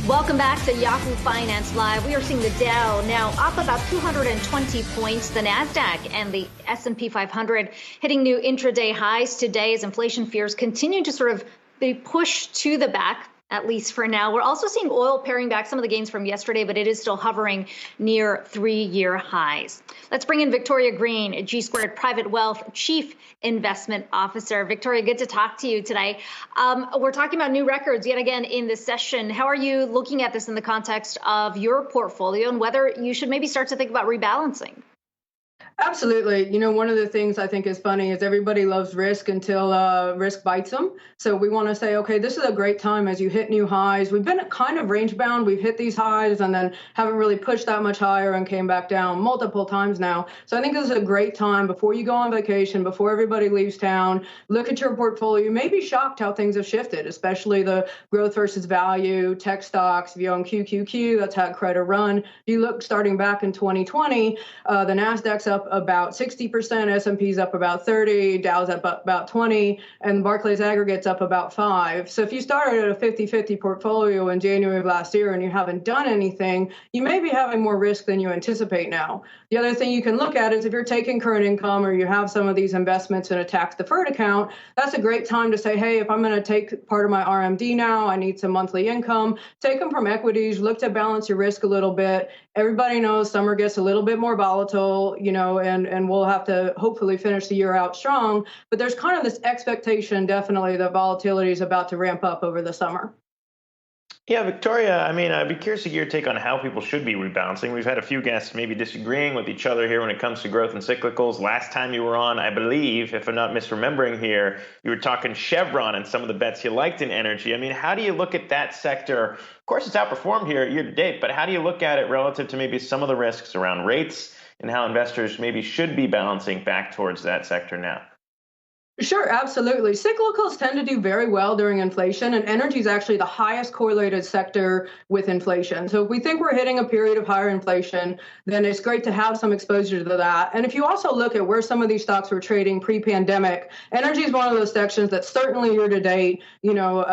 Welcome back to Yahoo Finance Live. We are seeing the Dow now up about 220 points, the NASDAQ and the S&P 500 hitting new intraday highs today as inflation fears continue to sort of be pushed to the back, at least for now. We're also seeing oil paring back some of the gains from yesterday, but it is still hovering near 3-year highs. Let's bring in Victoria Greene, G Squared Private Wealth Chief Investment Officer. Victoria, good to talk to you today. We're talking about new records yet again in this session. How are you looking at this in the context of your portfolio and whether you should maybe start to think about rebalancing? Absolutely. You know, one of the things I think is funny is everybody loves risk until risk bites them. So we want to say, okay, this is a great time as you hit new highs. We've been kind of range bound. We've hit these highs and then haven't really pushed that much higher and came back down multiple times now. So I think this is a great time before you go on vacation, before everybody leaves town, look at your portfolio. You may be shocked how things have shifted, especially the growth versus value, tech stocks. If you own QQQ, that's had quite a run. If you look starting back in 2020, the NASDAQ's up about 60%, S&P's up about 30, Dow's up about 20, and Barclays aggregate's up about 5. So if you started at a 50-50 portfolio in January of last year and you haven't done anything, you may be having more risk than you anticipate now. The other thing you can look at is if you're taking current income or you have some of these investments in a tax-deferred account, that's a great time to say, hey, if I'm going to take part of my RMD now, I need some monthly income, take them from equities, look to balance your risk a little bit. Everybody knows summer gets a little bit more volatile, you know, and we'll have to hopefully finish the year out strong. But there's kind of this expectation, definitely, that volatility is about to ramp up over the summer. Yeah, Victoria, I mean, I'd be curious to get your take on how people should be rebalancing. We've had a few guests maybe disagreeing with each other here when it comes to growth and cyclicals. Last time you were on, I believe, if I'm not misremembering here, you were talking Chevron and some of the bets you liked in energy. I mean, how do you look at that sector? Of course, it's outperformed here year to date, but how do you look at it relative to maybe some of the risks around rates and how investors maybe should be balancing back towards that sector now? Sure, absolutely. Cyclicals tend to do very well during inflation, and energy is actually the highest correlated sector with inflation. So if we think we're hitting a period of higher inflation, then it's great to have some exposure to that. And if you also look at where some of these stocks were trading pre-pandemic, energy is one of those sections that certainly year to date, you know,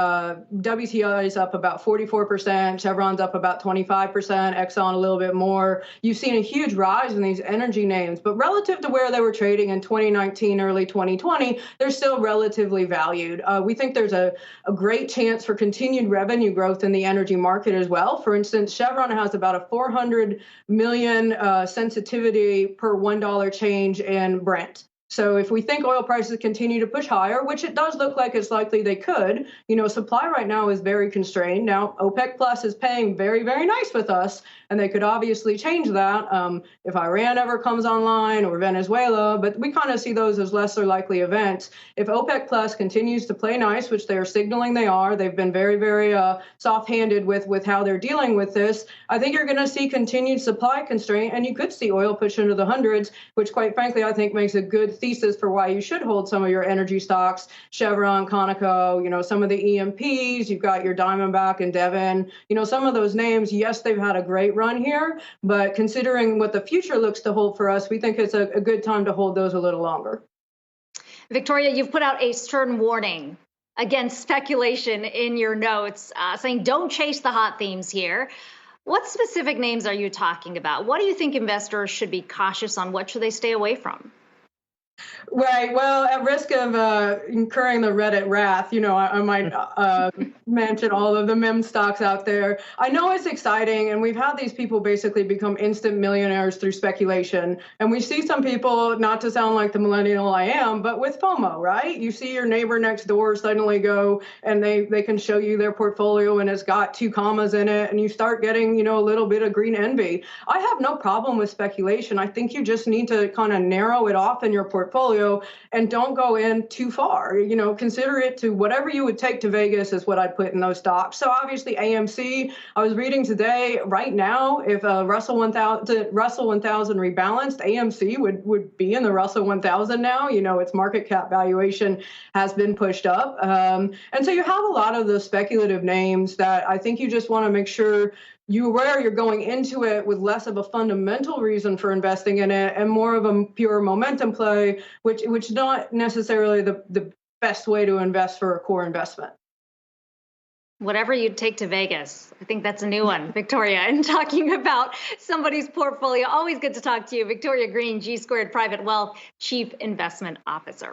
WTI is up about 44%, Chevron's up about 25%, Exxon a little bit more. You've seen a huge rise in these energy names, but relative to where they were trading in 2019, early 2020, they're still relatively valued. We think there's a great chance for continued revenue growth in the energy market as well. For instance, Chevron has about a 400 million sensitivity per $1 change in Brent. So if we think oil prices continue to push higher, which it does look like it's likely they could, you know, supply right now is very constrained. Now, OPEC Plus is paying very, very nice with us, and they could obviously change that if Iran ever comes online or Venezuela, but we kind of see those as lesser likely events. If OPEC Plus continues to play nice, which they are signaling they are, they've been very, very soft-handed with how they're dealing with this, I think you're going to see continued supply constraint, and you could see oil push into the hundreds, which quite frankly, I think makes a good thesis for why you should hold some of your energy stocks, Chevron, Conoco, you know, some of the EMPs, you've got your Diamondback and Devon, you know, some of those names, yes, they've had a great run here, but considering what the future looks to hold for us, we think it's a good time to hold those a little longer. Victoria, you've put out a stern warning against speculation in your notes, saying don't chase the hot themes here. What specific names are you talking about? What do you think investors should be cautious on? What should they stay away from? Right. Well, at risk of incurring the Reddit wrath, you know, I might mention all of the meme stocks out there. I know it's exciting, and we've had these people basically become instant millionaires through speculation. And we see some people, not to sound like the millennial I am, but with FOMO, right? You see your neighbor next door suddenly go, and they can show you their portfolio, and it's got 2 commas in it, and you start getting, you know, a little bit of green envy. I have no problem with speculation. I think you just need to kind of narrow it off in your portfolio and don't go in too far. You know, consider it to whatever you would take to Vegas is what I'd put in those stocks. So obviously AMC, I was reading today, right now, if Russell 1000 rebalanced, AMC would be in the Russell 1000 now. You know, its market cap valuation has been pushed up. And so you have a lot of the speculative names that I think you just want to make sure you're going into it with less of a fundamental reason for investing in it and more of a pure momentum play, which is not necessarily the best way to invest for a core investment. Whatever you'd take to Vegas. I think that's a new one, Victoria. And talking about somebody's portfolio, always good to talk to you. Victoria Greene, G Squared Private Wealth Chief Investment Officer.